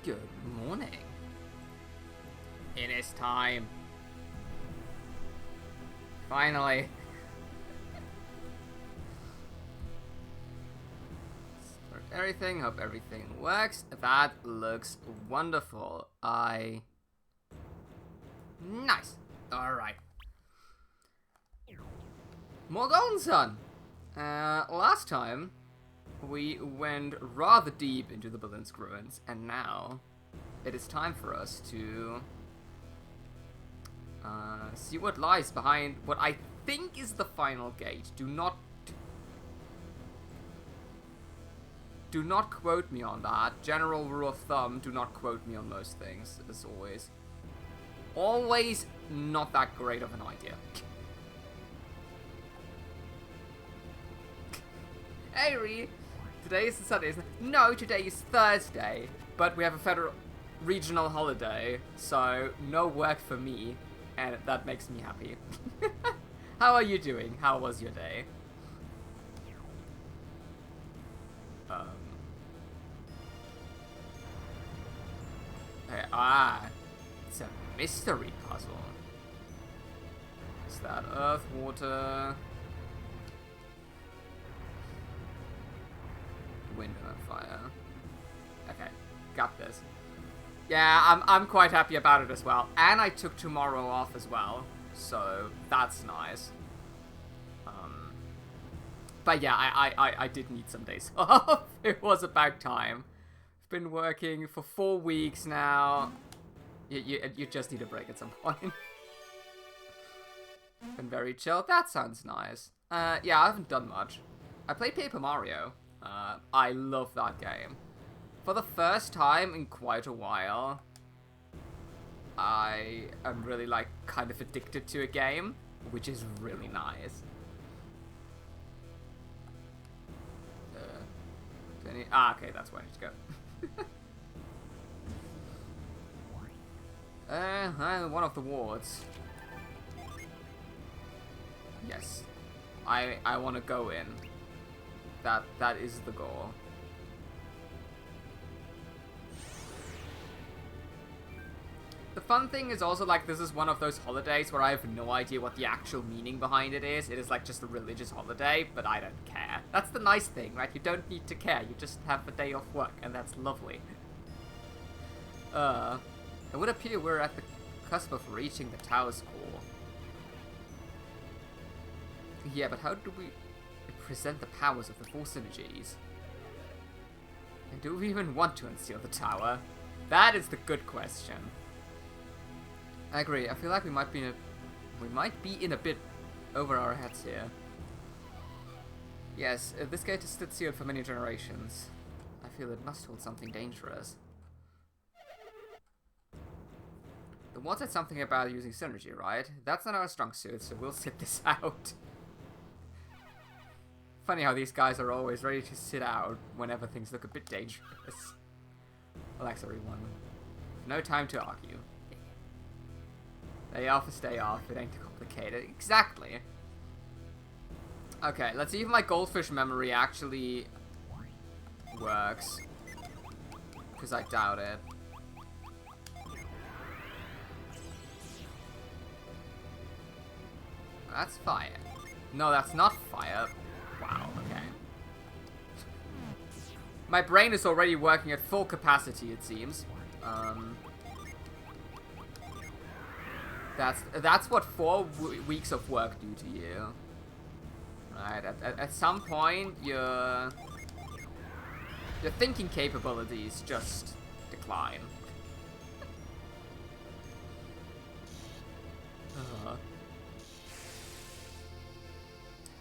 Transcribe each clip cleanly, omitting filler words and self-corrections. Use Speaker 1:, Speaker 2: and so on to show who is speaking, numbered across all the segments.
Speaker 1: Good morning. It is time. Finally. Start everything. Hope everything works. That looks wonderful. Nice. Alright. More Golden Sun. Last time, we went rather deep into the Balinsk ruins, and now it is time for us to see what lies behind what I think is the final gate. Do not quote me on that. General rule of thumb, do not quote me on most things, as always. Always not that great of an idea. Hey, Ree. Today is Sunday, isn't it? No, today is Thursday. But we have a federal regional holiday, so no work for me. And that makes me happy. How are you doing? How was your day? It's a mystery puzzle. Is that earth, water, wind, and fire? Okay, got this. Yeah, I'm quite happy about it as well. And I took tomorrow off as well, so that's nice. But yeah, I did need some days off. It was about time. I've been working for 4 weeks now. You just need a break at some point. Been very chill. That sounds nice. Yeah, I haven't done much. I played Paper Mario. I love that game. For the first time in quite a while, I am really, like, kind of addicted to a game, which is really nice. Okay, that's where I need to go. One of the wards. Yes. I want to go in. That is the goal. The fun thing is also, like, this is one of those holidays where I have no idea what the actual meaning behind it is. It is, like, just a religious holiday, but I don't care. That's the nice thing, right? You don't need to care. You just have a day off work, and that's lovely. It would appear we're at the cusp of reaching the tower's core. Yeah, but how do we present the powers of the four synergies? And do we even want to unseal the tower? That is the good question. I agree. I feel like we might be in a bit over our heads here. Yes, this gate has stood sealed for many generations. I feel it must hold something dangerous. The ward said something about using synergy, right? That's not our strong suit, so we'll sit this out. Funny how these guys are always ready to sit out whenever things look a bit dangerous. Relax, everyone. No time to argue. Stay off or stay off. It ain't too complicated. Exactly. Okay, let's see if my goldfish memory actually works. Because I doubt it. That's fire. No, that's not fire. Wow, okay. My brain is already working at full capacity, it seems. That's what 4 weeks of work do to you. Right, at some point, your thinking capabilities just decline.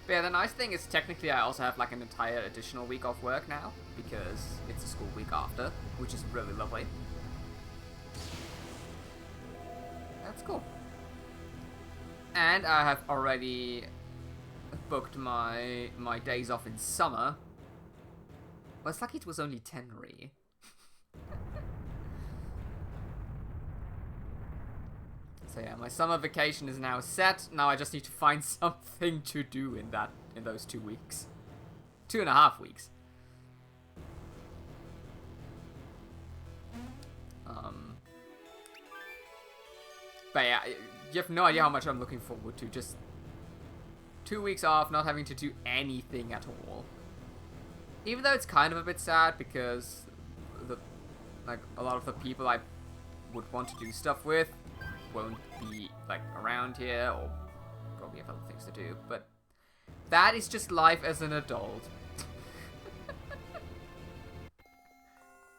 Speaker 1: But yeah, the nice thing is technically I also have like an entire additional week off work now, because it's a school week after, which is really lovely. That's cool. And I have already booked my days off in summer. Well, it's lucky it was only 10 re. So yeah, my summer vacation is now set. Now I just need to find something to do in those 2 weeks. 2.5 weeks. But yeah, you have no idea how much I'm looking forward to. Just 2 weeks off, not having to do anything at all. Even though it's kind of a bit sad because a lot of the people I would want to do stuff with won't be around here, or probably have other things to do. But that is just life as an adult.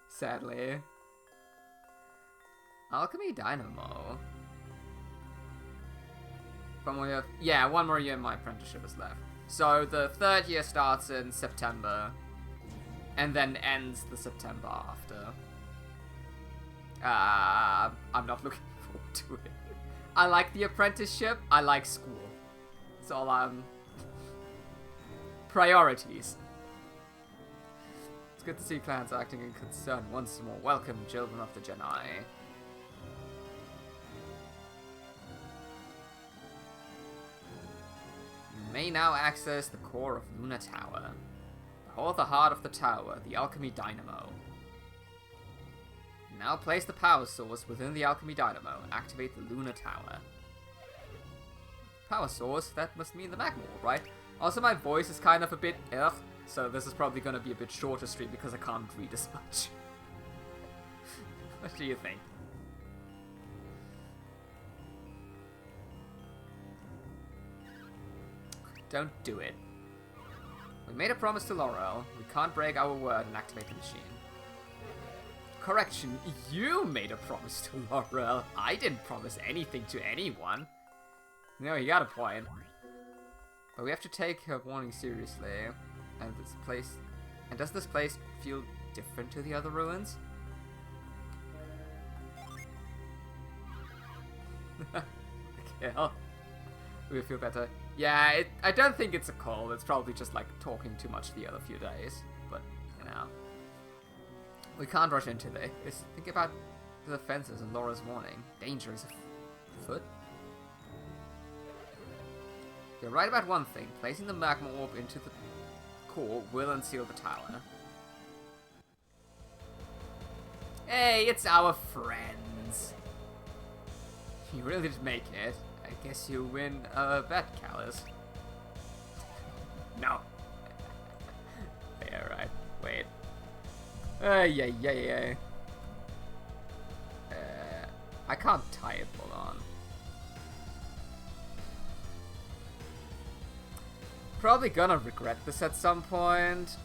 Speaker 1: Sadly. Alchemy Dynamo. One more year. Yeah, 1 more year my apprenticeship is left. So the 3rd year starts in September, and then ends the September after. I'm not looking forward to it. I like the apprenticeship. I like school. It's all priorities. It's good to see clans acting in concern once more. Welcome, children of the Jedi. You may now access the core of Luna Tower. Behold the heart of the tower, the Alchemy Dynamo. Now place the power source within the Alchemy Dynamo and activate the Luna Tower. Power source? That must mean the magma orb, right? Also, my voice is kind of a bit ugh, so this is probably going to be a bit shorter stream because I can't read as much. What do you think? Don't do it. We made a promise to Laurel. We can't break our word and activate the machine. Correction, you made a promise to Laurel. I didn't promise anything to anyone. No, you got a point. But we have to take her warning seriously. And this place... And does this place feel different to the other ruins? Kill. We feel better. Yeah, I don't think it's a cold. It's probably just talking too much the other few days. But, you know. We can't rush into this. Think about the fences and Laura's warning. Danger is afoot. You're right about one thing. Placing the magma orb into the core will unseal the tower. Hey, it's our friends. You really did make it. I guess you win a bet, Callus. No. Yeah, right. Wait. Yeah. I can't tie it, hold on. Probably gonna regret this at some point.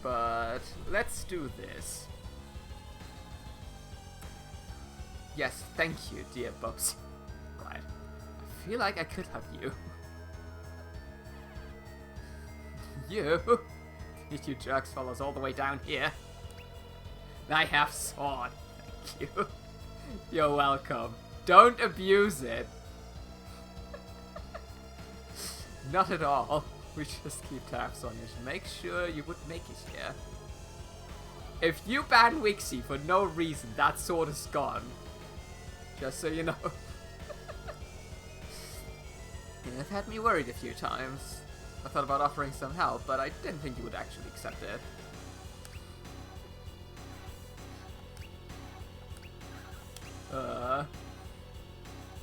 Speaker 1: But let's do this. Yes, thank you, dear Bubs. Right. I feel like I could have you. You? You jerks follows all the way down here. I have sword. Thank you. You're welcome. Don't abuse it. Not at all. We just keep tabs on it. Make sure you would make it here. If you ban Wixie for no reason, that sword is gone. Just so you know. You've had me worried a few times. I thought about offering some help, but I didn't think you would actually accept it.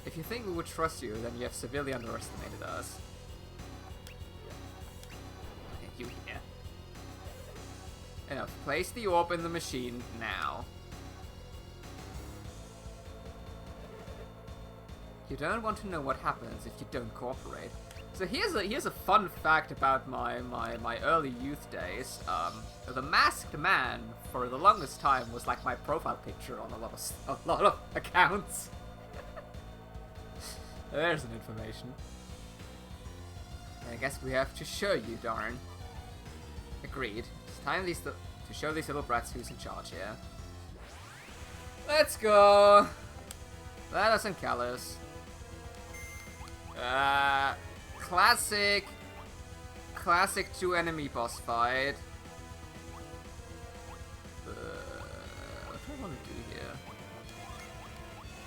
Speaker 1: If you think we would trust you, then you have severely underestimated us. You here. Enough. Place the orb in the machine now. You don't want to know what happens if you don't cooperate. So here's a fun fact about my early youth days. The Masked Man for the longest time was like my profile picture on a lot of accounts. There's an information. I guess we have to show you, darn. Agreed. It's time to show these little brats who's in charge here. Let's go. Gladys and Callus. Classic 2-enemy boss fight. What do I want to do here?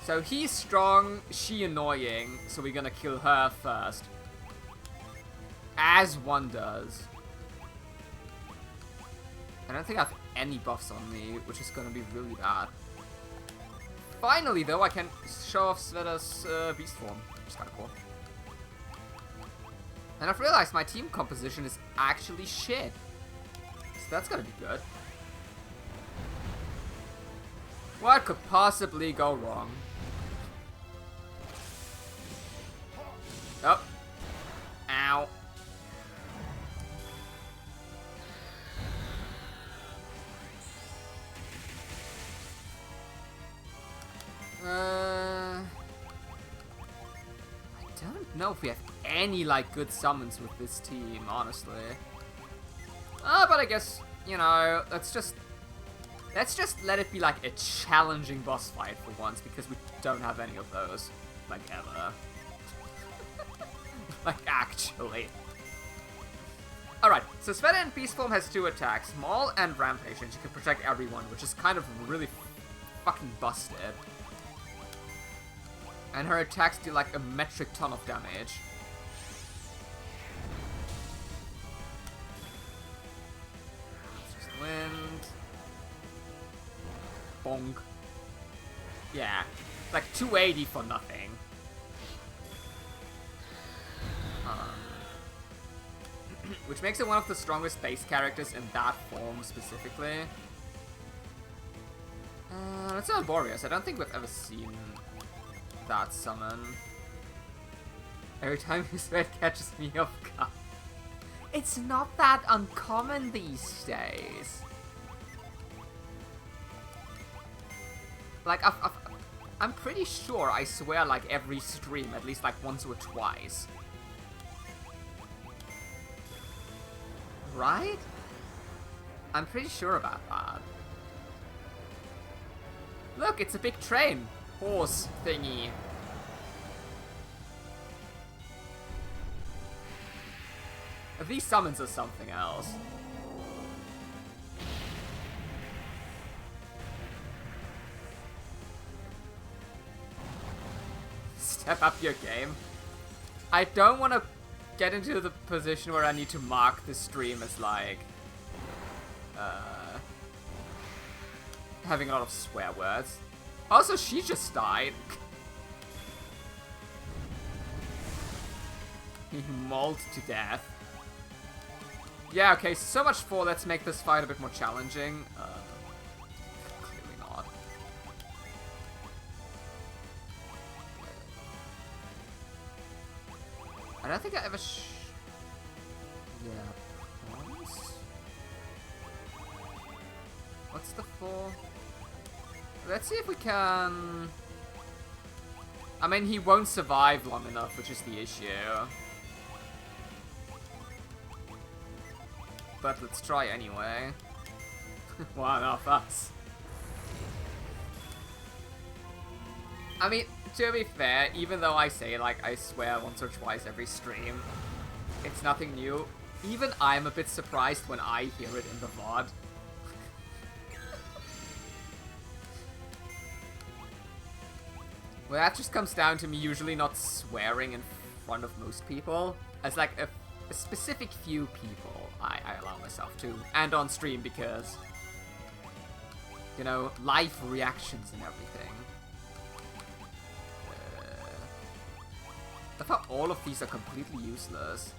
Speaker 1: So he's strong, she annoying, so we're gonna kill her first. As one does. I don't think I have any buffs on me, which is gonna be really bad. Finally, though, I can show off Sveta's beast form, which is kinda cool. And I've realized my team composition is actually shit. So that's gonna be good. What could possibly go wrong? Oh. Ow. I don't know if we have any, like, good summons with this team, honestly. But I guess, you know, let's just let it be, like, a challenging boss fight for once, because we don't have any of those, like, ever. Like, actually. Alright, so Sveta in Beast Form has 2 attacks, Maul and Rampage, and she can protect everyone, which is kind of really fucking busted. And her attacks do like a metric ton of damage. Just wind. Bonk. Yeah. Like 280 for nothing. Which makes it one of the strongest base characters in that form specifically. Let's say Boreas. I don't think we've ever seen that summon. Every time you say it catches me off guard. It's not that uncommon these days. Like, I'm pretty sure I swear like every stream at least like once or twice. Right? I'm pretty sure about that. Look, it's a big train. Horse thingy. These summons are something else. Step up your game. I don't want to get into the position where I need to mark the stream as like having a lot of swear words. Also, she just died. He mauled to death. Yeah, okay, so much for let's make this fight a bit more challenging. Clearly not. I don't think I ever yeah, once? What's the 4? Let's see if we can... I mean, he won't survive long enough, which is the issue. But let's try anyway. One of us. I mean, to be fair, even though I say, like, I swear once or twice every stream, it's nothing new. Even I'm a bit surprised when I hear it in the VOD. Well, that just comes down to me usually not swearing in front of most people. As, like, a specific few people I allow myself to. And on stream because, you know, live reactions and everything. I thought all of these are completely useless.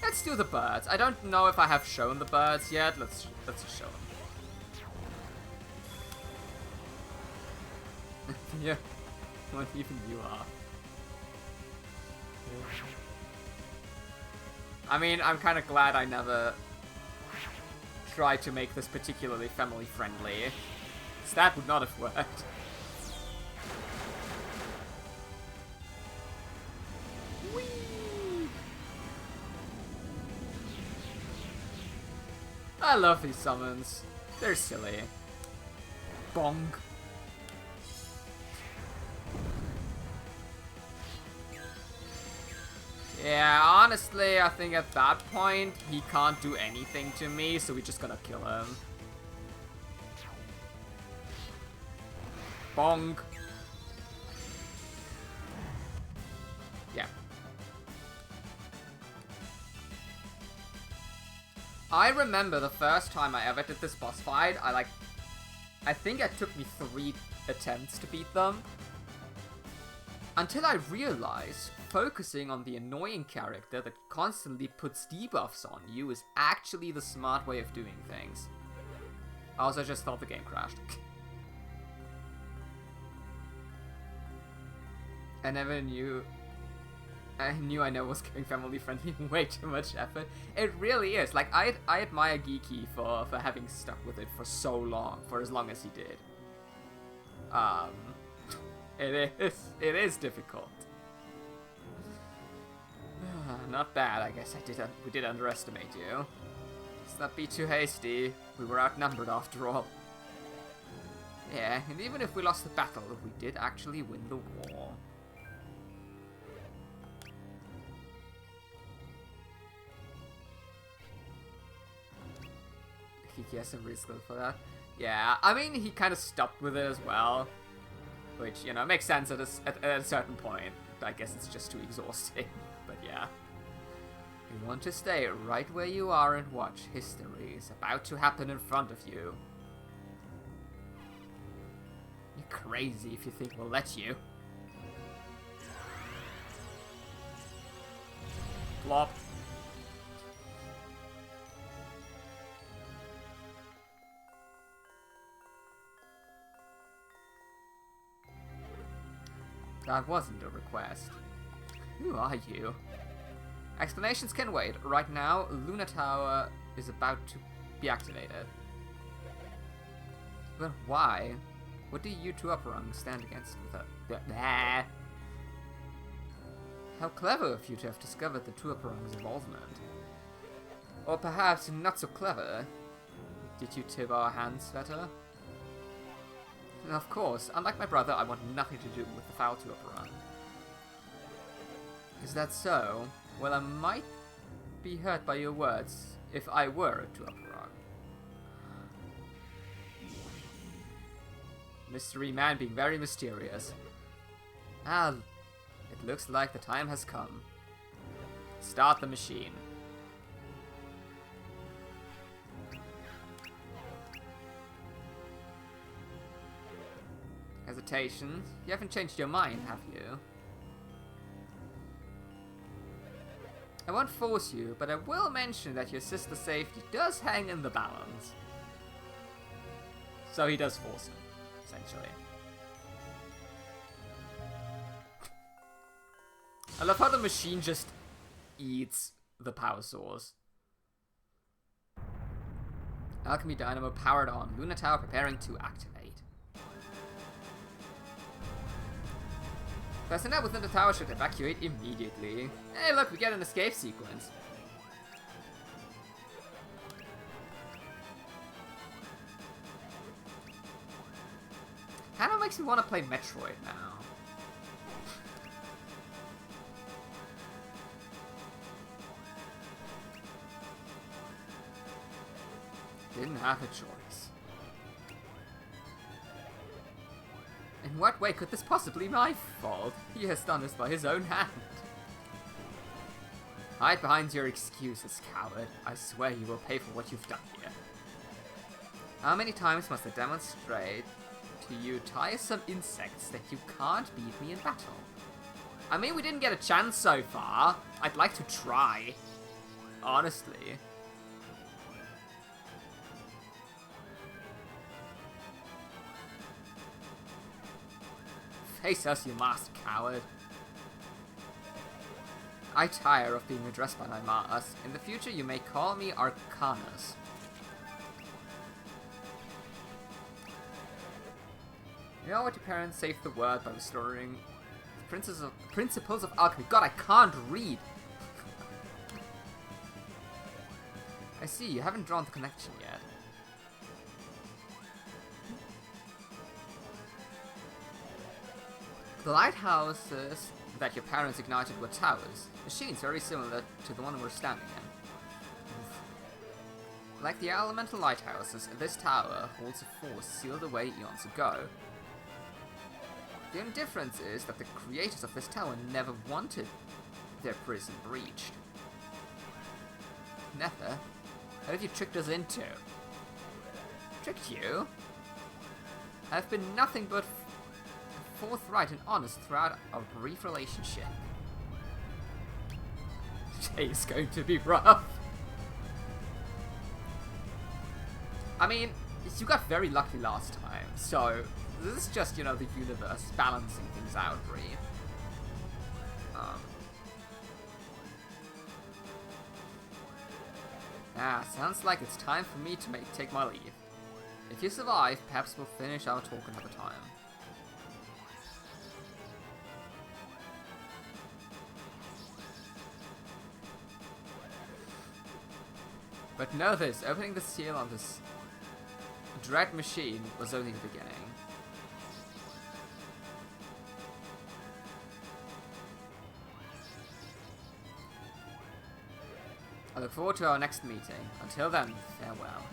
Speaker 1: Let's do the birds. I don't know if I have shown the birds yet. Let's just show them. Yeah, what even you are. I mean, I'm kind of glad I never tried to make this particularly family friendly. So that would not have worked. Whee! I love these summons. They're silly. Bong. Yeah, honestly, I think at that point, he can't do anything to me, so we're just gonna kill him. Bong. Yeah. I remember the first time I ever did this boss fight, I think it took me 3 attempts to beat them. Until I realized focusing on the annoying character that constantly puts debuffs on you is actually the smart way of doing things. I also just thought the game crashed. I never knew... I never was giving family friendly way too much effort. It really is. Like, I admire Geeky for having stuck with it for so long, for as long as he did. It is difficult. Not bad, I guess we did underestimate you. Let's not be too hasty. We were outnumbered after all. Yeah, and even if we lost the battle, we did actually win the war. He has some real skill for that. Yeah, I mean, he kind of stopped with it as well. Which, you know, makes sense at a certain point. I guess it's just too exhausting. But yeah. You want to stay right where you are and watch. History is about to happen in front of you. You're crazy if you think we'll let you. Flop. That wasn't a request. Who are you? Explanations can wait. Right now, Luna Tower is about to be activated. But why? What do you two Upperung stand against with her? How clever of you to have discovered the two Upperung's involvement. Or perhaps not so clever. Did you tip our hands better? Of course, unlike my brother, I want nothing to do with the foul two Upperung. Is that so? Well, I might be hurt by your words if I were a two Upperung. Mystery man being very mysterious. Ah, it looks like the time has come. Start the machine. Hesitation? You haven't changed your mind, have you? I won't force you, but I will mention that your sister's safety does hang in the balance. So he does force him, essentially. I love how the machine just eats the power source. Alchemy Dynamo powered on. Luna Tower preparing to activate. Personnel within the tower should evacuate immediately. Hey look, we get an escape sequence. Kinda makes me want to play Metroid now. Didn't have a choice. In what way could this possibly be my fault? He has done this by his own hand. Hide behind your excuses, coward. I swear you will pay for what you've done here. How many times must I demonstrate to you tiresome insects that you can't beat me in battle? I mean, we didn't get a chance so far. I'd like to try. Honestly. Face us, you masked coward. I tire of being addressed by my mask. In the future, you may call me Arcanus. You know what your parents saved the world by restoring the principles of alchemy. God, I can't read! I see, you haven't drawn the connection yet. The lighthouses that your parents ignited were towers, machines very similar to the one we're standing in. Like the elemental lighthouses, this tower holds a force sealed away eons ago. The only difference is that the creators of this tower never wanted their prison breached. Never. What have you tricked us into? Tricked you? I've been nothing but forthright and honest throughout our brief relationship. Today is going to be rough. I mean, you got very lucky last time, so this is just, you know, the universe balancing things out, Bree. Sounds like it's time for me to take my leave. If you survive, perhaps we'll finish our talk another time. But know this, opening the seal on this dread machine was only the beginning. I look forward to our next meeting. Until then, farewell.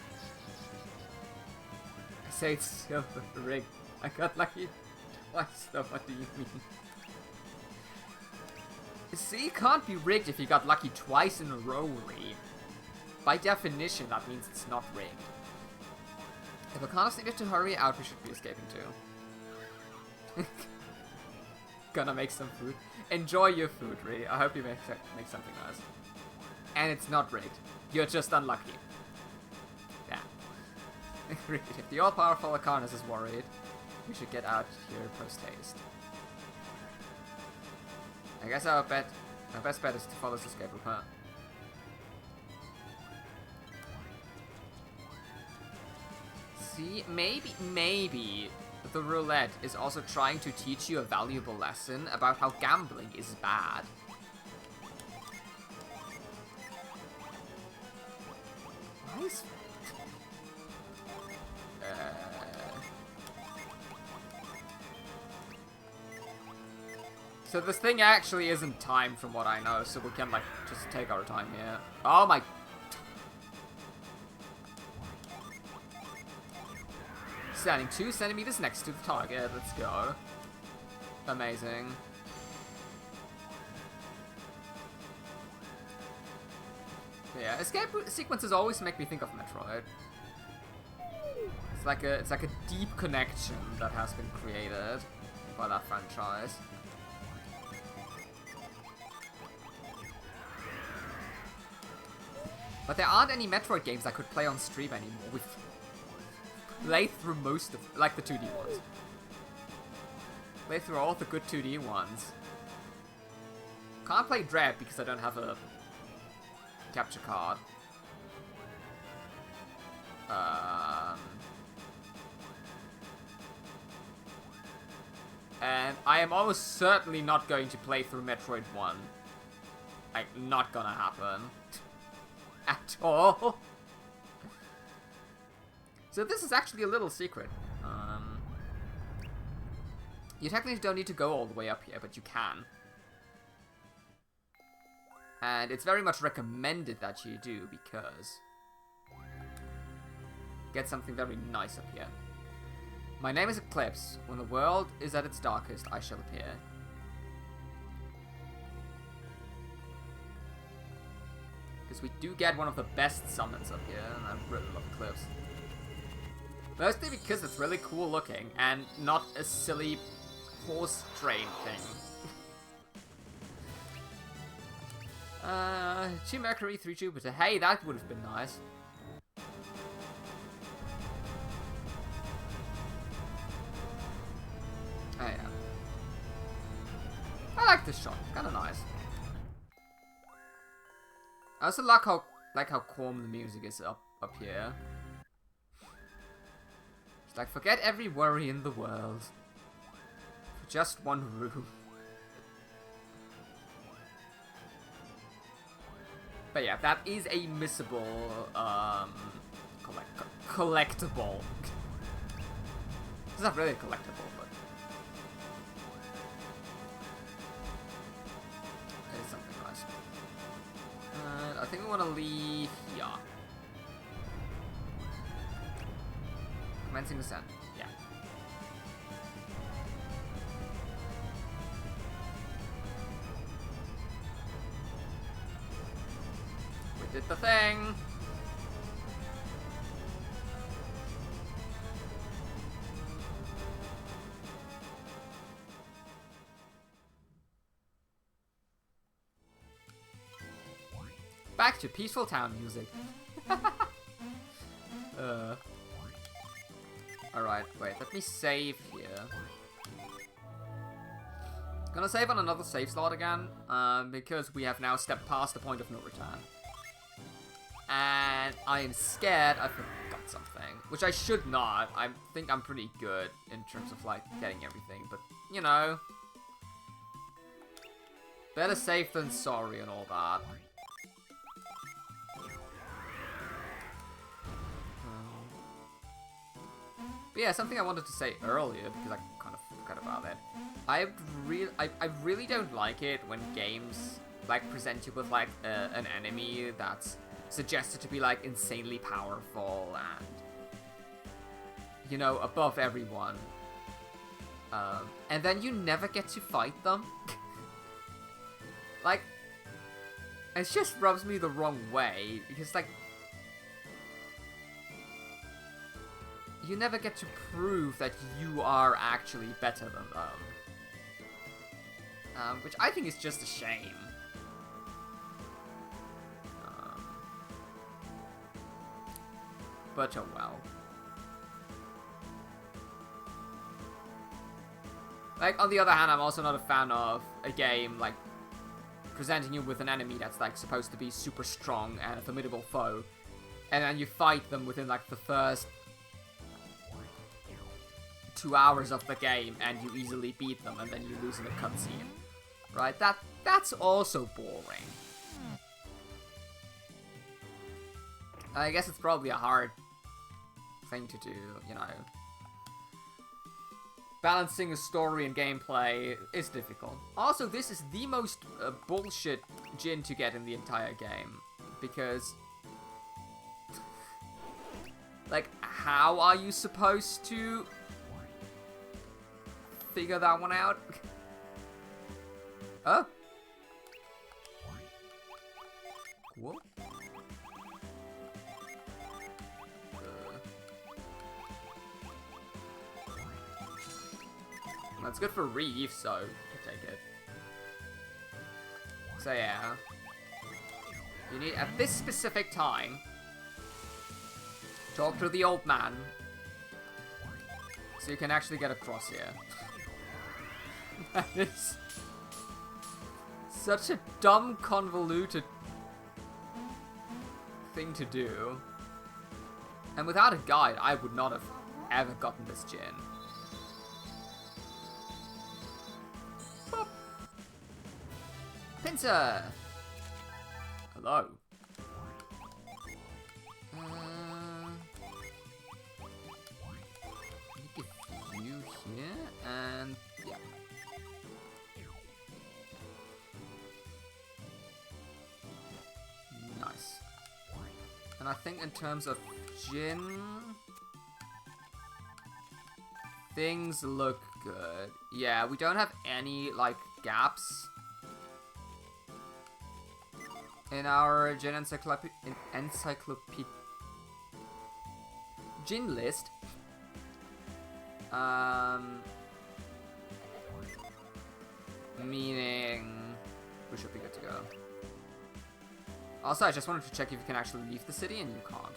Speaker 1: I say it's still rigged. I got lucky twice, though. What do you mean? See, it can't be rigged if you got lucky twice in a row, Ree. By definition, that means it's not rigged. If we're honestly need to hurry out, we should be escaping too. Gonna make some food. Enjoy your food, Ree. I hope you make something nice. And it's not rigged. You're just unlucky. Yeah. Agreed. If the all-powerful Arcanus is worried, we should get out here post-haste. I guess our best bet is to follow this escape route, huh? See, maybe the roulette is also trying to teach you a valuable lesson about how gambling is bad. Why is... So this thing actually isn't timed from what I know, so we can, like, just take our time here. Oh my... Standing 2 centimeters next to the target. Let's go. Amazing. Yeah, escape sequences always make me think of Metroid. It's like a deep connection that has been created by that franchise. But there aren't any Metroid games I could play on stream anymore. We've played through most of, like, the 2D ones. Played through all the good 2D ones. Can't play Dread because I don't have a capture card. And I am almost certainly not going to play through Metroid 1. Like, not gonna happen. At all. So this is actually a little secret. You technically don't need to go all the way up here, but you can. And it's very much recommended that you do, because get something very nice up here. My name is Eclipse. When the world is at its darkest, I shall appear. Because we do get one of the best summons up here, and I really love Eclipse. Mostly because it's really cool looking, and not a silly horse train thing. Two Mercury, 3 Jupiter. Hey, that would have been nice. Oh yeah. I like this shot. Kinda nice. I also like how calm the music is up here. It's like, forget every worry in the world. For just one room. But yeah, that is a missable, collectible. It's not really a collectible, but it is something nice. I think we want to leave here. Commencing descent. Yeah. We did the thing. Back to peaceful town music. Alright, wait, let me save here. Gonna save on another save slot again, because we have now stepped past the point of no return. And I am scared I forgot something, which I should not. I think I'm pretty good in terms of, like, getting everything, but, you know. Better safe than sorry and all that. But yeah, something I wanted to say earlier, because I kind of forgot about it. I really don't like it when games, like, present you with, like, an enemy that's suggested to be, like, insanely powerful and, you know, above everyone. And then you never get to fight them. Like, it just rubs me the wrong way, because, like, you never get to prove that you are actually better than them. Which I think is just a shame. But oh well. Like, on the other hand, I'm also not a fan of a game, like, presenting you with an enemy that's, like, supposed to be super strong and a formidable foe, and then you fight them within, like, the first 2 hours of the game, and you easily beat them, and then you lose in a cutscene. Right? That's also boring. I guess it's probably a hard thing to do, you know. Balancing a story and gameplay is difficult. Also, this is the most bullshit Djinn to get in the entire game. Because, like, how are you supposed to figure that one out? Oh. What? That's good for Reeve, so I'll take it. So yeah. You need, at this specific time, talk to the old man, so you can actually get across here. That is such a dumb, convoluted thing to do. And without a guide, I would not have ever gotten this Djinn. Boop. Pincer! Hello. Get you here, and yeah. Nice. And I think in terms of Djinn, things look good. Yeah, we don't have any, like, gaps in our Djinn encyclopedia Djinn list. Meaning we should be good to go. Also, I just wanted to check if you can actually leave the city, and you can't.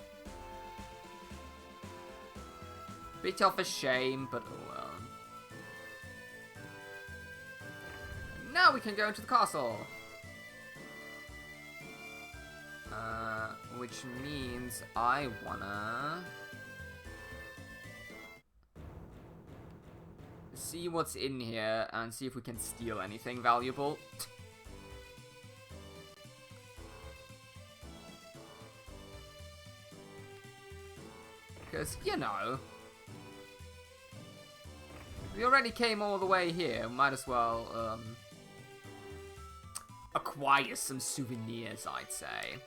Speaker 1: Bit of a shame, but oh well. Now we can go into the castle! Which means I wanna see what's in here and see if we can steal anything valuable. Because, you know, we already came all the way here, might as well, acquire some souvenirs, I'd say.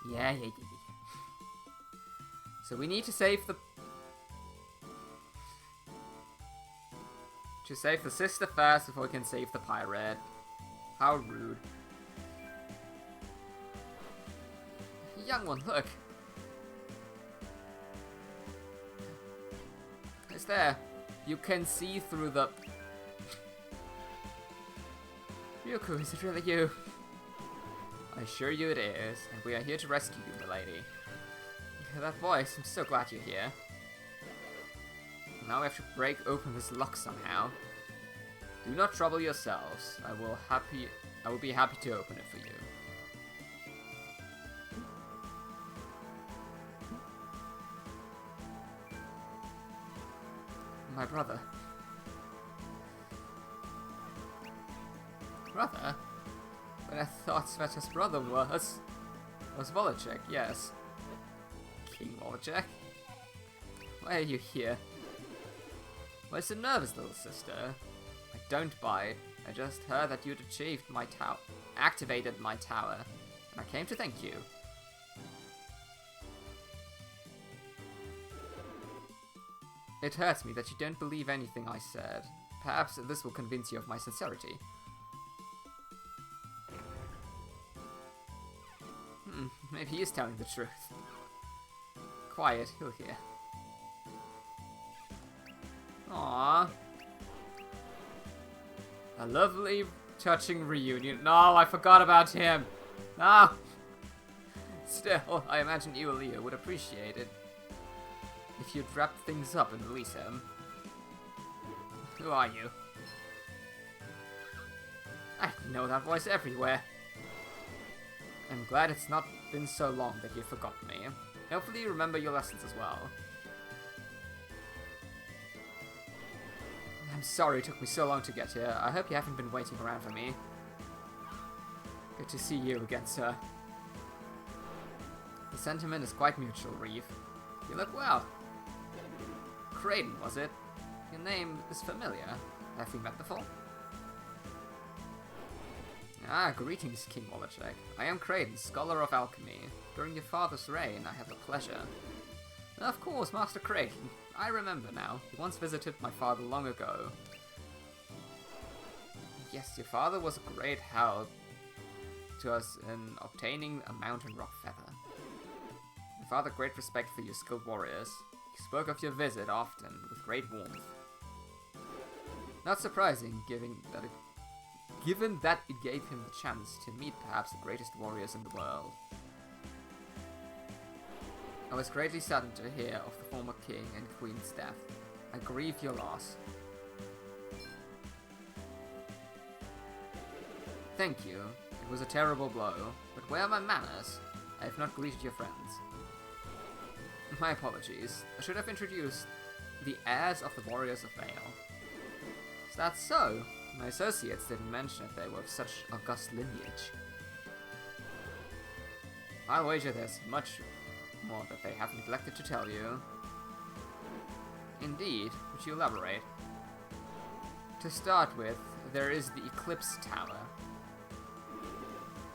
Speaker 1: Yeah. So we need to save the... save the sister first before we can save the pirate. How rude. Young one, look. It's there. You can see through the... Ryuko, is it really you? I assure you it is, and we are here to rescue you, milady. You hear that voice? I'm so glad you're here. Now we have to break open this lock somehow. Do not trouble yourselves. I will be happy to open it for you. My brother. Brother? But I thought Sveta's brother was Volacek, yes. King Volacek? Why are you here? Why so nervous, little sister? I don't buy it. I just heard that you'd activated my tower, and I came to thank you. It hurts me that you don't believe anything I said. Perhaps this will convince you of my sincerity. Maybe he is telling the truth. Quiet, he'll hear. Aww. A lovely, touching reunion. No, I forgot about him. No. Still, I imagine you, Leo, would appreciate it if you'd wrap things up and release him. Who are you? I know that voice everywhere. I'm glad it's not been so long that you've forgotten me. Hopefully you remember your lessons as well. I'm sorry it took me so long to get here. I hope you haven't been waiting around for me. Good to see you again, sir. The sentiment is quite mutual, Reeve. You look well. Kraden, was it? Your name is familiar. Have we met before? Ah, greetings, King Volacek. I am Kraden, Scholar of Alchemy. During your father's reign, I had the pleasure. Of course, Master Kraden. I remember now. You once visited my father long ago. Yes, your father was a great help to us in obtaining a mountain rock feather. My father had great respect for you skilled warriors. He spoke of your visit often, with great warmth. Not surprising, given that it gave him the chance to meet perhaps the greatest warriors in the world. I was greatly saddened to hear of the former king and queen's death. I grieve your loss. Thank you. It was a terrible blow, but where are my manners? I have not greeted your friends. My apologies. I should have introduced the heirs of the Warriors of Vale. Is that so? My associates didn't mention that they were of such august lineage. I'll wager there's much more that they have neglected to tell you. Indeed, would you elaborate? To start with, there is the Eclipse Tower.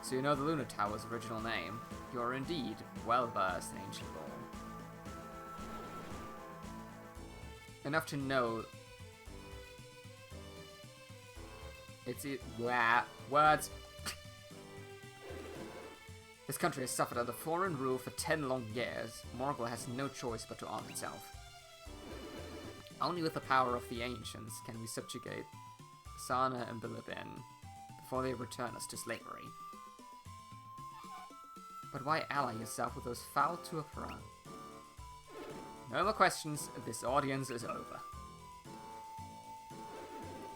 Speaker 1: So you know the Lunar Tower's original name. You are indeed well versed in ancient lore. Enough to know words. This country has suffered under foreign rule for 10 long years. Morgul has no choice but to arm itself. Only with the power of the ancients can we subjugate Sana and Bilibin before they return us to slavery. But why ally yourself with those foul Tuapara? No more questions, this audience is over.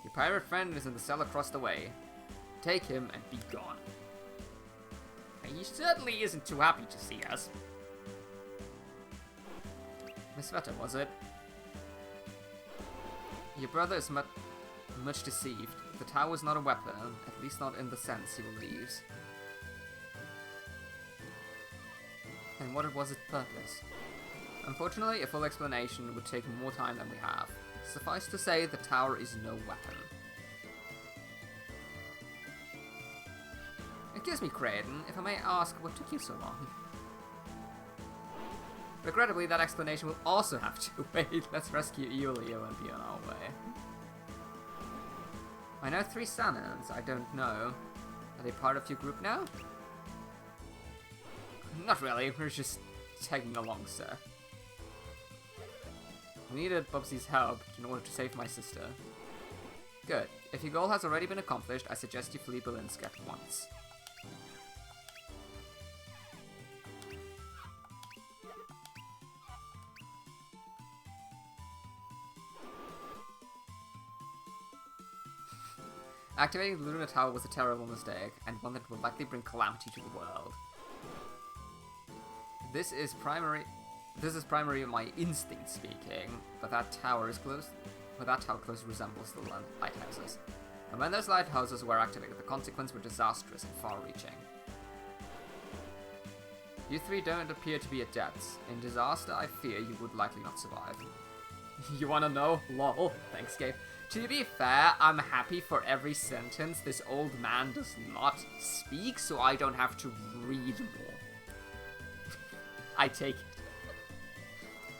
Speaker 1: Your pirate friend is in the cell across the way. Take him and be gone. He certainly isn't too happy to see us. Miss Sveta, was it? Your brother is much deceived. The tower's not a weapon, at least not in the sense he believes. Then what was its purpose? Unfortunately, a full explanation would take more time than we have. Suffice to say, the tower is no weapon. Excuse me, Kraden, if I may ask, what took you so long? Regrettably, that explanation will also have to wait. Let's rescue Iulio and be on our way. I know 3 Sanans, I don't know. Are they part of your group now? Not really, we're just tagging along, sir. We needed Bubsy's help in order to save my sister. Good. If your goal has already been accomplished, I suggest you flee Belinsk at once. Activating the Lunar Tower was a terrible mistake, and one that will likely bring calamity to the world. This is primarily my instinct speaking, but that tower closely resembles the lighthouses. And when those lighthouses were activated, the consequences were disastrous and far-reaching. You three don't appear to be adepts. In disaster, I fear you would likely not survive. You wanna know? Lol. Thanks, Gabe. To be fair, I'm happy for every sentence this old man does not speak, so I don't have to read more. I take it.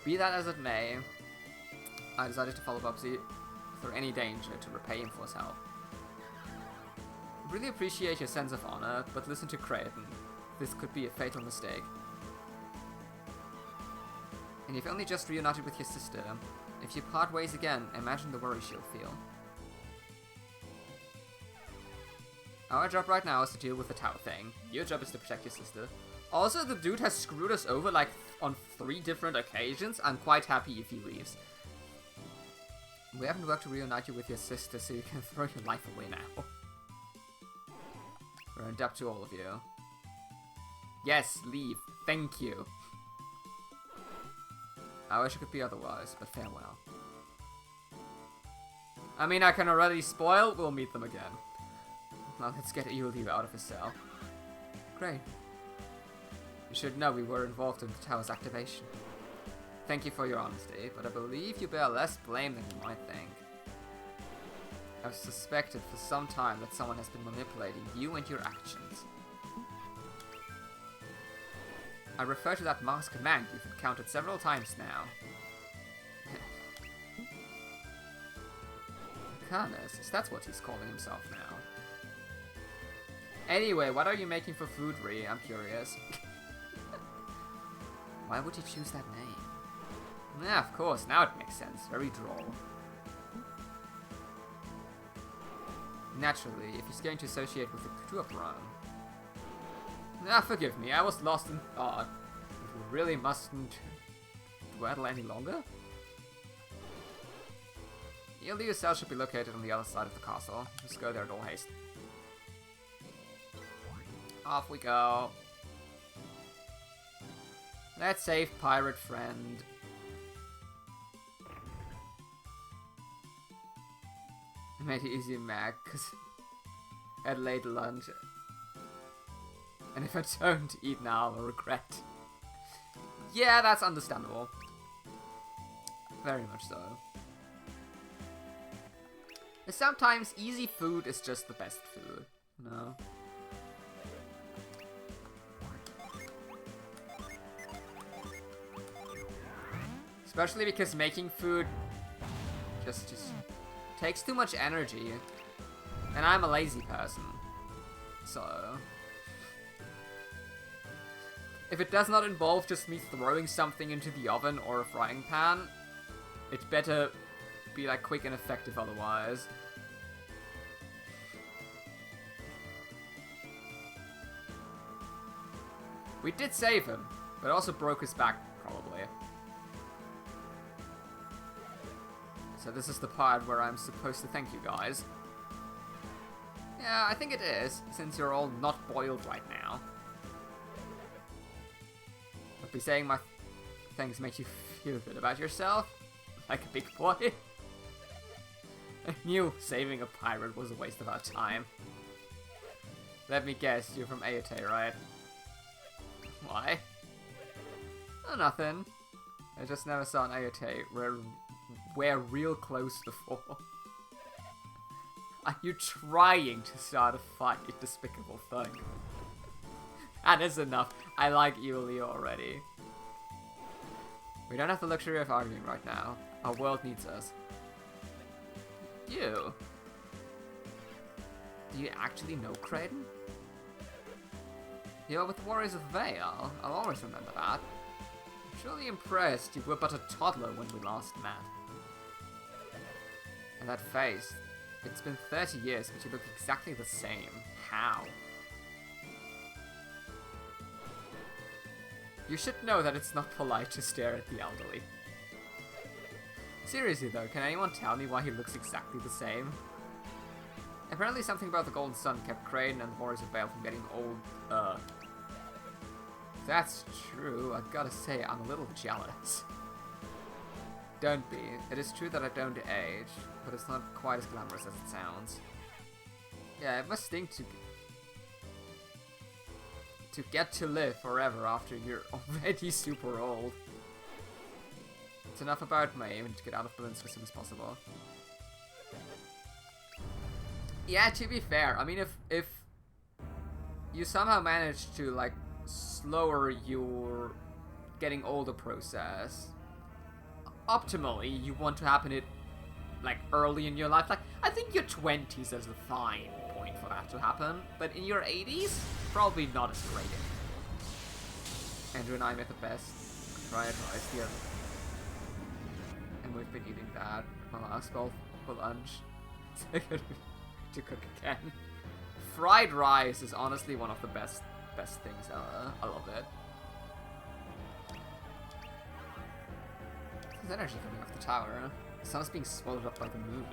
Speaker 1: Be that as it may, I decided to follow Bubsy through any danger to repay him for his help. I really appreciate your sense of honor, but listen to Creighton. This could be a fatal mistake. And you've only just reunited with your sister. If you part ways again, imagine the worry she'll feel. Our job right now is to deal with the tower thing. Your job is to protect your sister. Also, the dude has screwed us over like on 3 different occasions. I'm quite happy if he leaves. We haven't worked to reunite you with your sister, so you can throw your life away now. We're in debt to all of you. Yes, leave. Thank you. I wish it could be otherwise, but farewell. I mean, I can already spoil, we'll meet them again. Now let's get Eulio out of his cell. Great. You should know we were involved in the tower's activation. Thank you for your honesty, but I believe you bear less blame than you might think. I've suspected for some time that someone has been manipulating you and your actions. I refer to that masked command you've encountered several times now. Carnus, that's what he's calling himself now. Anyway, what are you making for food, Ree? I'm curious. Why would he choose that name? Yeah, of course, now it makes sense. Very droll. Naturally, if he's going to associate with the Kutuapran. Ah, forgive me, I was lost in thought. We really mustn't dawdle any longer? Eulio's cell should be located on the other side of the castle. Let's go there in all haste. Off we go. Let's save pirate friend. I made it easy Mac, because I had late lunch. And if I don't eat now, I'll regret. Yeah, that's understandable. Very much so. And sometimes easy food is just the best food, no? Especially because making food just takes too much energy. And I'm a lazy person. So if it does not involve just me throwing something into the oven or a frying pan, it better be like quick and effective otherwise. We did save him, but also broke his back, probably. So this is the part where I'm supposed to thank you guys. Yeah, I think it is, since you're all not boiled right now. I'll be saying my things make you feel good about yourself, like a big boy. I knew saving a pirate was a waste of our time. Let me guess, you're from Aote, right? Why? Oh, nothing. I just never saw an Aote wear real clothes before. Are you trying to start a fight, you despicable thug? That is enough. I like Eulio already. We don't have the luxury of arguing right now. Our world needs us. You? Do you actually know Creighton? You were with the Warriors of Vale. I'll always remember that. I'm surely impressed you were but a toddler when we last met. And that face. It's been 30 years, but you look exactly the same. How? You should know that it's not polite to stare at the elderly. Seriously though, can anyone tell me why he looks exactly the same? Apparently something about the golden sun kept Crane and the Warriors of Vale from getting old. That's true, I've gotta say, I'm a little jealous. Don't be. It is true that I don't age, but it's not quite as glamorous as it sounds. Yeah, it must stink to get to live forever after you're already super old. It's enough about my aim to get out of Berlin as soon as possible. Yeah, to be fair, I mean, if you somehow manage to, like, slower your getting older process, optimally, you want to happen it, like, early in your life. Like, I think your 20s is a fine point for that to happen, but in your 80s, probably not as great. Andrew and I made the best fried rice the other, and we've been eating that for last bowl for lunch. To cook again. Fried rice is honestly one of the best things ever. I love it. There's energy coming off the tower. The sun is being swallowed up by the moon.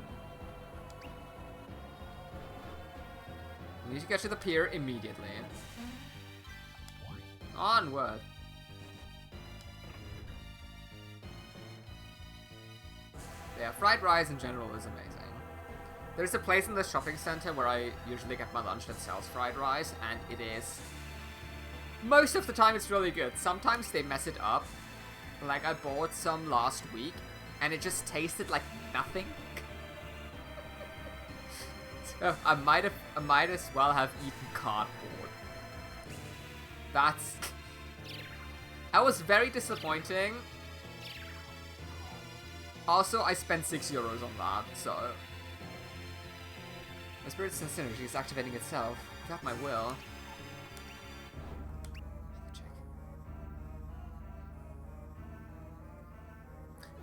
Speaker 1: We need to get to the pier immediately. Onward! Yeah, fried rice in general is amazing. There's a place in the shopping center where I usually get my lunch that sells fried rice, and it is... most of the time it's really good. Sometimes they mess it up. Like, I bought some last week, and it just tasted like nothing. So I might as well have eaten cardboard. That was very disappointing. Also, I spent €6 on that, so... My spirit sense energy is activating itself, without my will.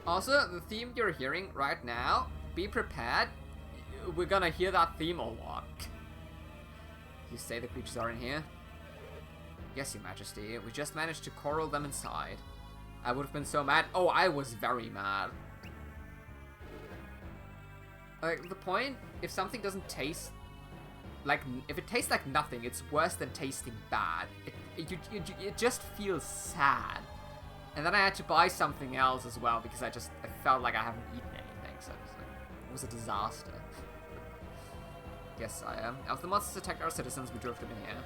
Speaker 1: Also, the theme you're hearing right now, be prepared. We're gonna hear that theme a lot. You say the creatures are in here? Yes, Your Majesty. We just managed to corral them inside. I would have been so mad. Oh, I was very mad. Like, the point, if something doesn't taste like, if it tastes like nothing, it's worse than tasting bad. It just feels sad. And then I had to buy something else as well because I felt like I haven't eaten anything, so it was a disaster. Yes, I am. As the monsters attacked our citizens, we drove them in here.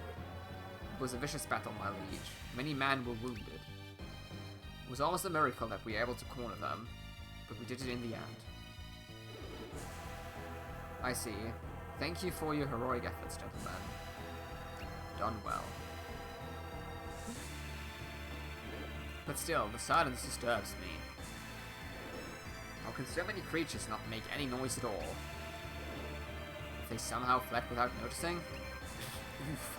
Speaker 1: It was a vicious battle, my liege. Many men were wounded. It was almost a miracle that we were able to corner them, but we did it in the end. I see. Thank you for your heroic efforts, gentlemen. Done well. But still, the silence disturbs me. How can so many creatures not make any noise at all? If they somehow fled without noticing? Oof.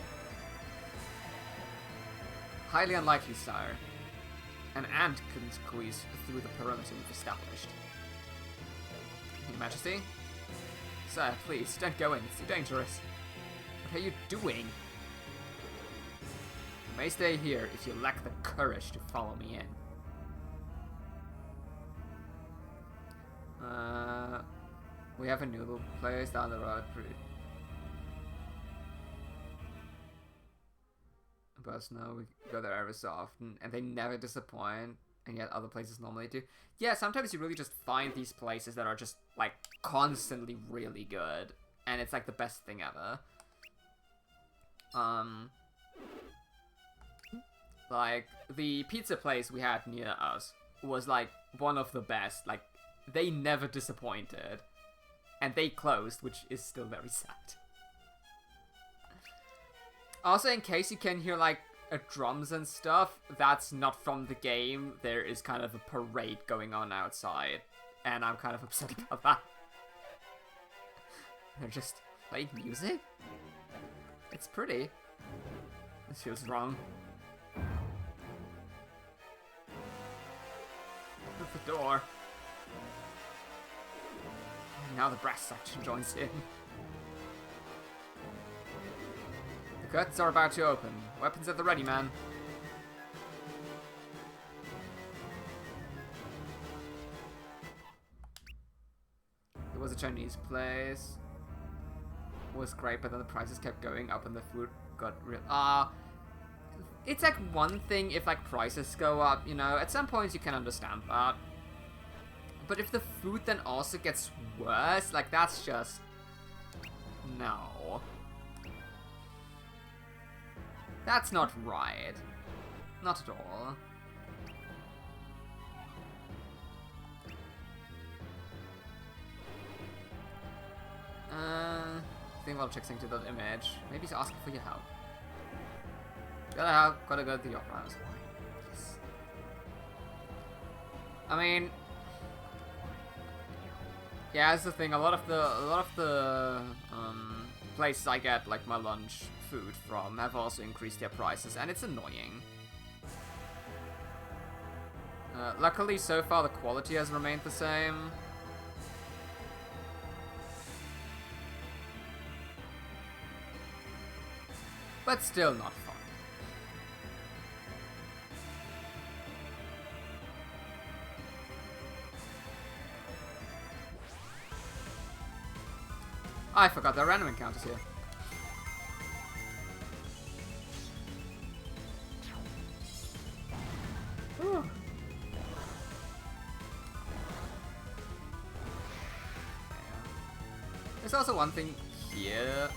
Speaker 1: Highly unlikely, sire. An ant couldn't squeeze through the perimeter we've established. Your Majesty? Sir, please, don't go in. It's too dangerous. What are you doing? You may stay here if you lack the courage to follow me in. We have a noodle place down the road. But no, we go there every so often, and they never disappoint. And yet other places normally do. Yeah, sometimes you really just find these places that are just, like, constantly really good. And it's, like, the best thing ever. Like, the pizza place we had near us was, like, one of the best. Like, they never disappointed. And they closed, which is still very sad. Also, in case you can hear, like, drums and stuff, that's not from the game. There is kind of a parade going on outside, and I'm kind of upset about that. They're just playing music? It's pretty. This feels wrong. Open the door. now the brass section joins in. The curtains are about to open. Weapons at the ready, man. It was a Chinese place. It was great, but then the prices kept going up and the food got real... it's like one thing if like prices go up, you know, at some points you can understand that. But if the food then also gets worse, like that's just... no. That's not right. Not at all. I think I'll check into that image. Maybe he's asking for your help. Gotta go to the opera house. Yes. I mean, yeah, that's the thing. A lot of the places I get like my lunch food from have also increased their prices, and it's annoying. Luckily, so far the quality has remained the same. But still not fun. I forgot there are random encounters here. Ooh. There's also one thing here.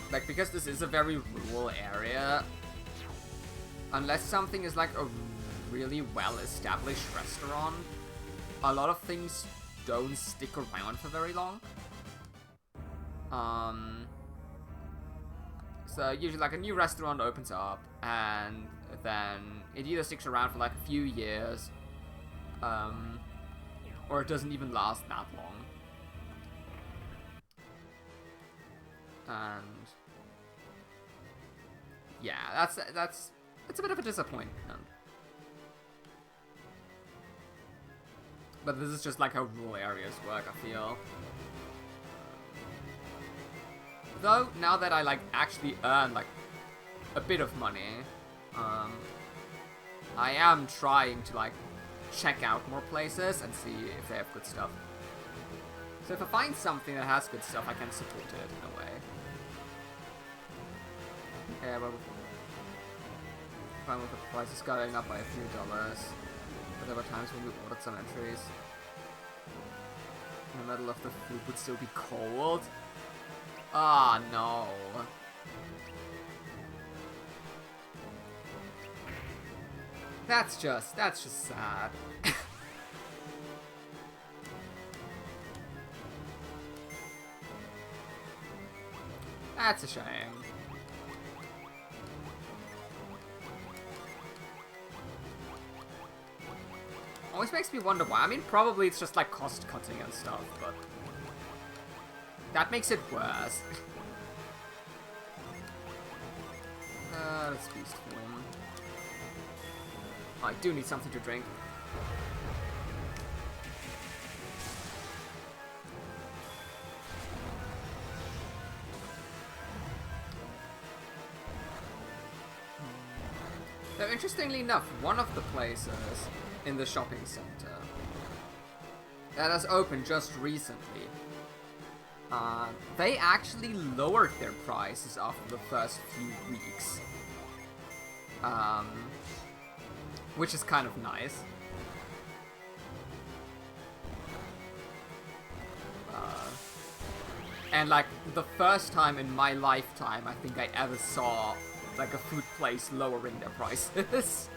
Speaker 1: Like, because this is a very rural area, unless something is like a really well-established restaurant, a lot of things don't stick around for very long. So usually like a new restaurant opens up, and then it either sticks around for like a few years, or it doesn't even last that long. And yeah, that's a bit of a disappointment. But this is just like how rural areas work, I feel. Though now that I like actually earn like a bit of money, I am trying to like check out more places and see if they have good stuff. So if I find something that has good stuff, I can support it in a way. Yeah, well, fine with the prices going up by a few dollars. But there were times when we ordered some entries. In the middle of the food would still be cold. Ah, no. That's just sad. That's a shame. Always makes me wonder why. I mean, probably it's just like cost cutting and stuff, but that makes it worse. Let's feast for him. I do need something to drink. So interestingly enough, one of the places in the shopping center that has opened just recently, they actually lowered their prices after the first few weeks. Which is kind of nice. And like, the first time in my lifetime I think I ever saw like a food place lowering their prices.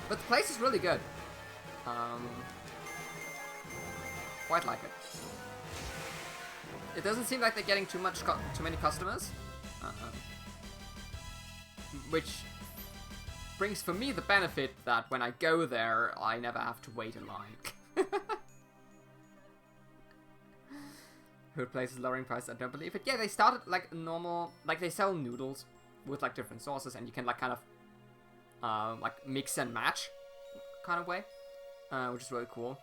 Speaker 1: But the place is really good. Quite like it. It doesn't seem like they're getting too many customers. Which brings for me the benefit that when I go there, I never have to wait in line. Food places lowering prices, I don't believe it. Yeah, they started like normal, like they sell noodles with like different sauces, and you can like kind of like mix and match kind of way, which is really cool.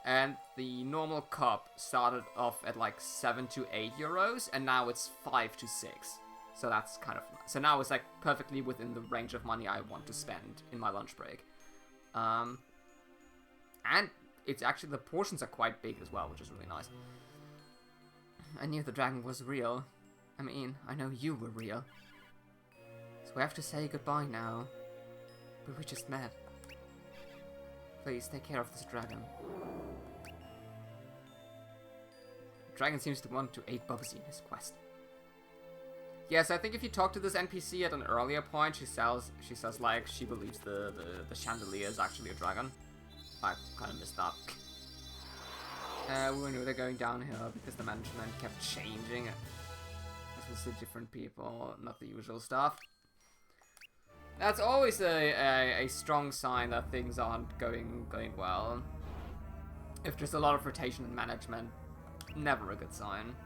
Speaker 1: And the normal cup started off at like 7 to 8 euros, and now it's 5 to 6. So that's kind of nice. So now it's like perfectly within the range of money I want to spend in my lunch break. And it's actually, the portions are quite big as well, which is really nice. I knew the dragon was real. I mean, I know you were real. So we have to say goodbye now. But we just met. Please, take care of this dragon. The dragon seems to want to aid Bubsy in his quest. Yes, I think if you talk to this NPC at an earlier point, she says like, she believes the chandelier is actually a dragon. I kind of missed that. We knew they're going downhill because the management kept changing. As we see different people, not the usual stuff. That's always a strong sign that things aren't going well. If there's a lot of rotation in management, never a good sign.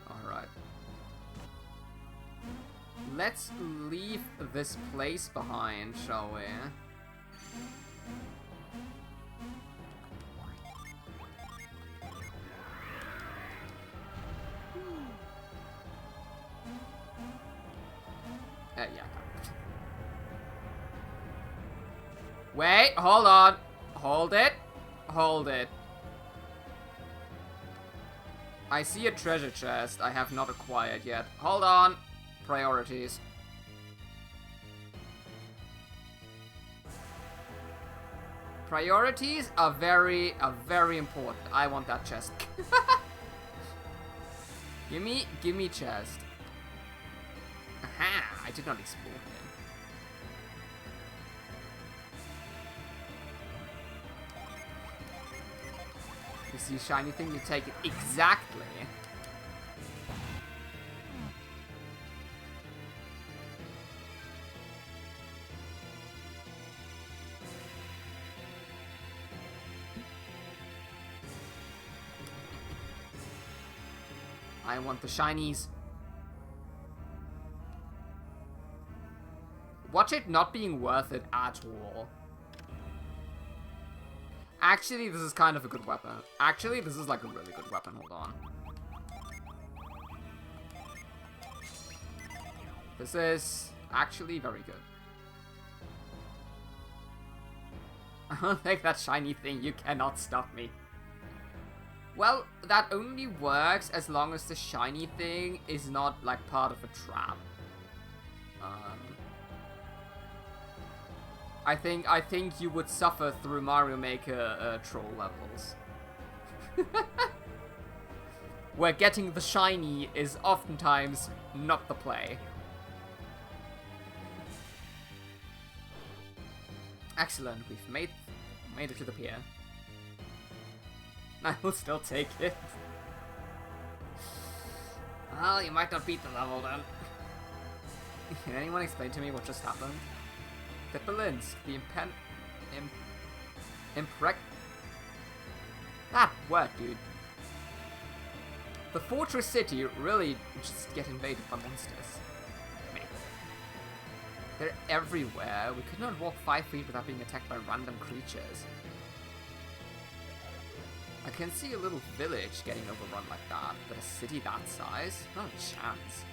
Speaker 1: Alright. Let's leave this place behind, shall we? Yeah. Wait, hold on. Hold it. Hold it. I see a treasure chest I have not acquired yet. Hold on. Priorities. Priorities are very important. I want that chest. Gimme chest. Aha! I did not explore him. You see a shiny thing, you take it. Exactly. I want the shinies. Watch it not being worth it at all. Actually, this is kind of a good weapon. Actually, this is like a really good weapon. Hold on. This is actually very good. I don't take that shiny thing. You cannot stop me. Well, that only works as long as the shiny thing is not like part of a trap. I think you would suffer through Mario Maker troll levels. Where getting the shiny is oftentimes not the play. Excellent, we've made it to the pier. I will still take it. Well, you might not beat the level then. Can anyone explain to me what just happened? The Berlin's, the that word, dude. The fortress city really just get invaded by monsters. Maybe. They're everywhere. We could not walk 5 feet without being attacked by random creatures. I can see a little village getting overrun like that, but a city that size? Not a chance.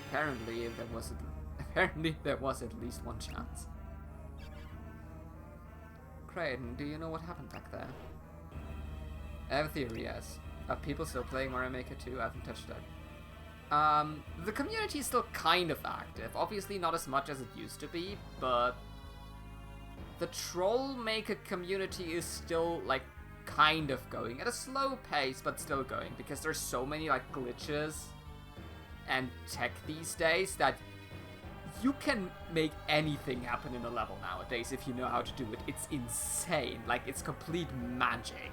Speaker 1: Apparently there was at least one chance. Crane, do you know what happened back there? I have a theory, yes. Are people still playing Mario Maker 2? I haven't touched it. The community is still kind of active. Obviously not as much as it used to be, but the Troll Maker community is still, like, kind of going. At a slow pace, but still going. Because there's so many, like, glitches and tech these days that you can make anything happen in a level nowadays if you know how to do it. It's insane. Like, it's complete magic.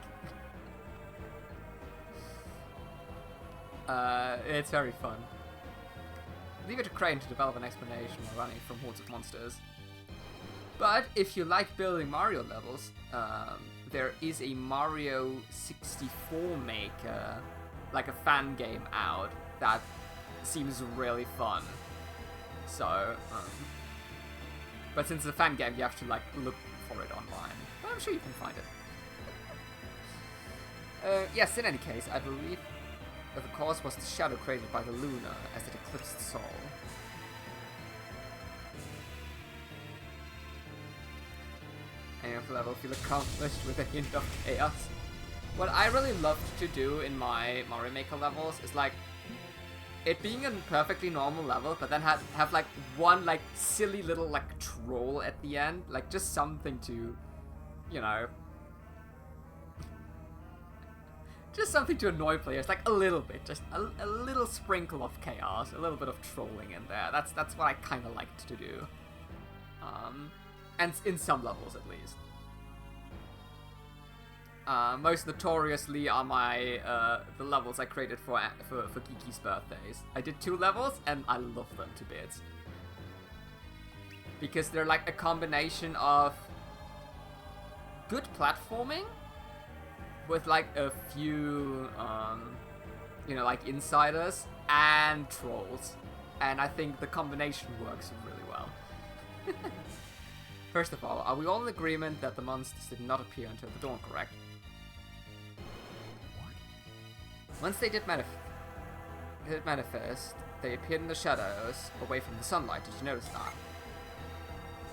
Speaker 1: It's very fun. Leave it to Crane to develop an explanation while running from hordes of monsters. But if you like building Mario levels, there is a Mario 64 Maker, like a fan game out, that seems really fun. So, but since it's a fan game, you have to, like, look for it online. But I'm sure you can find it. Yes, in any case, I believe that the cause was the shadow created by the Luna as it eclipsed Sol. Any of the level feel accomplished with a hint of chaos. What I really loved to do in my Mario Maker levels is, like, it being a perfectly normal level, but then have like one like silly little like troll at the end, like just something to, you know, just something to annoy players, like a little bit, just a little sprinkle of chaos, a little bit of trolling in there. That's what I kind of liked to do, and in some levels at least. Most notoriously are my the levels I created for Kiki's birthdays. I did 2 levels and I love them to bits. Because they're like a combination of good platforming with like a few you know, like insiders and trolls. And I think the combination works really well. First of all, are we all in agreement that the monsters did not appear until the dawn, correct? Once they did manifest, they appeared in the shadows, away from the sunlight. Did you notice that?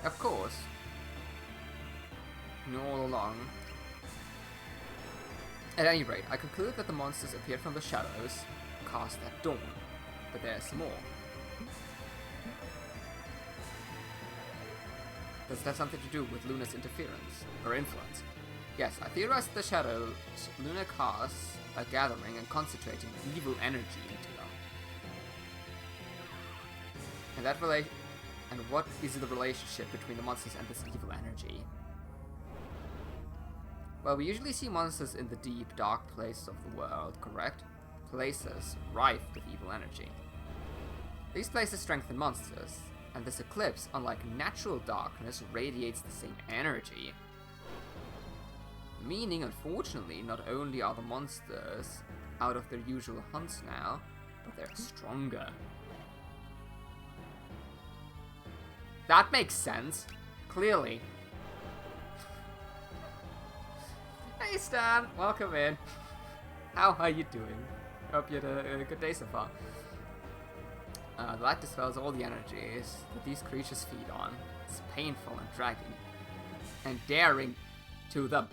Speaker 1: Of course. You know all along. At any rate, I conclude that the monsters appeared from the shadows, cast at dawn. But there's more. Does that have something to do with Luna's interference, or influence? Yes, I theorize that the shadows Luna casts are gathering and concentrating evil energy into them. And what is the relationship between the monsters and this evil energy? Well, we usually see monsters in the deep, dark places of the world, correct? Places rife with evil energy. These places strengthen monsters, and this eclipse, unlike natural darkness, radiates the same energy. Meaning, unfortunately, not only are the monsters out of their usual hunts now, but they're stronger. That makes sense. Clearly. Hey Stan, welcome in. How are you doing? Hope you had a good day so far. The light dispels all the energies that these creatures feed on. It's painful and dragging. And daring to them.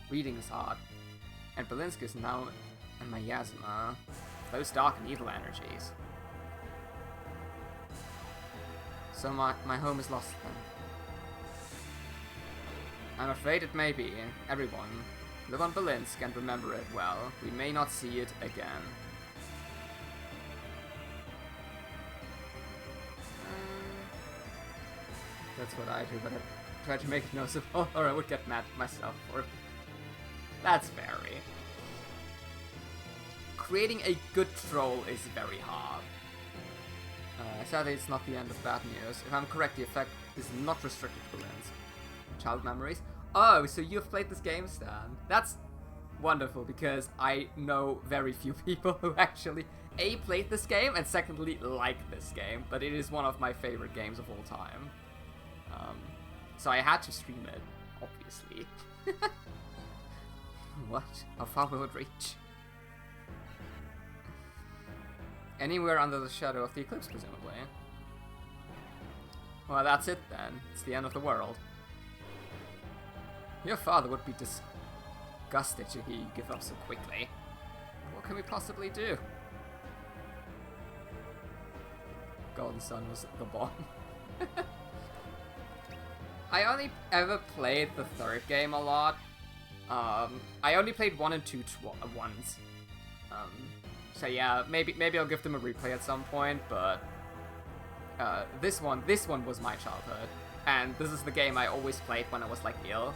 Speaker 1: Reading is hard. And Belinsky is now in miasma. Those dark and evil energies. So my home is lost then. I'm afraid it may be. Everyone, live on Belinsk and remember it well. We may not see it again. That's what I do, but I try to make it noticeable, or I would get mad at myself for it. That's very... Creating a good troll is very hard. Sadly, it's not the end of bad news. If I'm correct, the effect is not restricted to Belinsk. Child memories? Oh, so you've played this game, Stan. That's wonderful, because I know very few people who actually A, played this game, and secondly, like this game. But it is one of my favorite games of all time. So I had to stream it, obviously. What? How far will it reach? Anywhere under the shadow of the eclipse, presumably. Well, that's it then. It's the end of the world. Your father would be disgusted to hear you give up so quickly. What can we possibly do? Golden Sun was the bomb. I only ever played the third game a lot. I only played 1 and 2 once. So yeah, maybe I'll give them a replay at some point, but this one was my childhood, and this is the game I always played when I was like ill.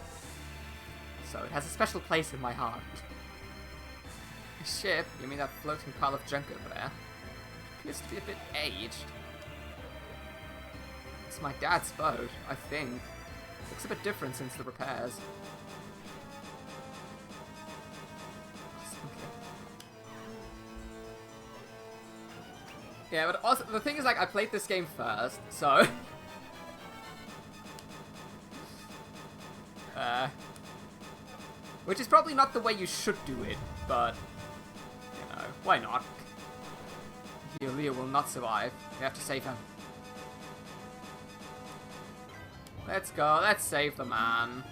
Speaker 1: So it has a special place in my heart. Ship? You mean that floating pile of junk over there? It appears to be a bit aged. It's my dad's boat, I think. Looks a bit different since the repairs. Yeah, but also, the thing is, like, I played this game first, so... which is probably not the way you should do it, but... You know, why not? Leo will not survive. We have to save him. Let's go, let's save the man.